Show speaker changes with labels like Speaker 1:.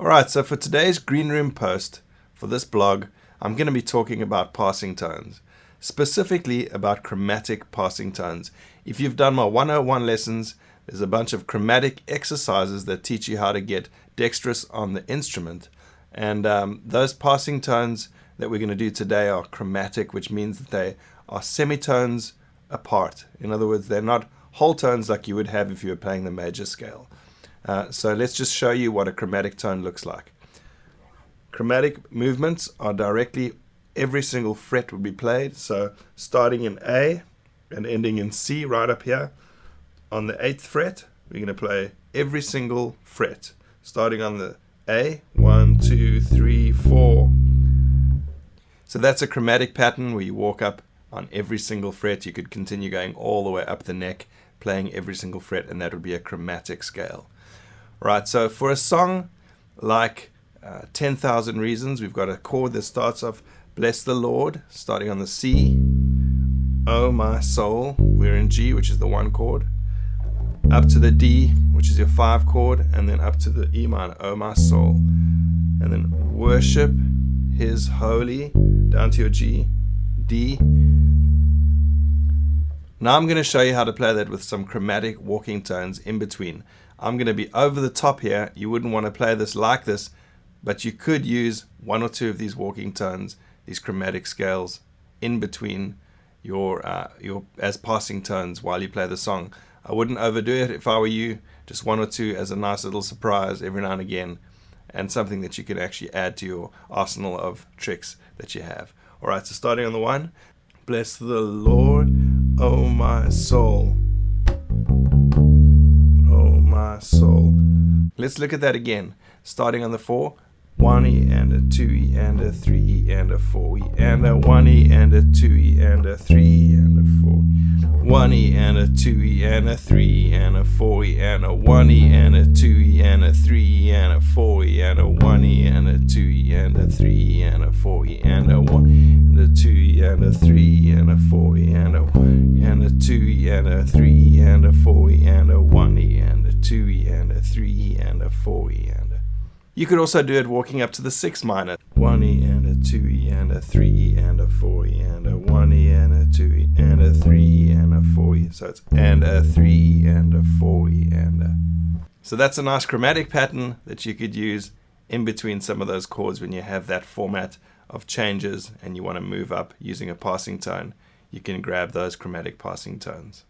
Speaker 1: Alright, so for today's Green Room post for this blog, I'm going to be talking about passing tones, specifically about chromatic passing tones. If you've done my 101 lessons, there's a bunch of chromatic exercises that teach you how to get dexterous on the instrument. And those passing tones that we're going to do today are chromatic, which means that they are semitones apart. In other words, they're not whole tones like you would have if you were playing the major scale. So let's just show you what a chromatic tone looks like. Chromatic movements are directly, every single fret would be played. So starting in A and ending in C right up here. On the 8th fret, we're going to play every single fret. Starting on the A, 1, 2, 3, 4. So that's a chromatic pattern where you walk up on every single fret. You could continue going all the way up the neck, playing every single fret, and that would be a chromatic scale. Right, so for a song like 10,000 Reasons, we've got a chord that starts off, Bless the Lord, starting on the C. Oh my soul, we're in G, which is the 1 chord. Up to the D, which is your 5 chord, and then up to the E minor, oh my soul. And then worship His holy, down to your G, D. Now I'm going to show you how to play that with some chromatic walking tones in between. I'm going to be over the top here. You wouldn't want to play this like this, but you could use 1 or 2 of these walking tones, these chromatic scales, in between your as passing tones while you play the song. I wouldn't overdo it if I were you. Just 1 or 2 as a nice little surprise every now and again, and something that you can actually add to your arsenal of tricks that you have. Alright, so starting on the 1. Bless the Lord, oh my soul. Oh my soul. Let's look at that again. Starting on the 4. 1E and a 2E and a 3E and a 4E and a 1E and a 2E and a 3E and a 4. 1E and a 2E and a 3E and a 4E and a 1E and a 2E and a 3E and a 4E and a 1E and a 2E and a 3E and a 4E and a 1 and a 2E and a 3E and a 4E and a 1 and a 2E and a 3E and a 4E and a 1E and a 2E and a 3E and a 4E and a. You could also do it walking up to the 6 minor. 1E and a 2E and a 3E and a 4E and a 1E and a 2E and a 3E and a 4E. So it's and a 3E and a 4E and a. So that's a nice chromatic pattern that you could use in between some of those chords when you have that format of changes and you want to move up using a passing tone. You can grab those chromatic passing tones.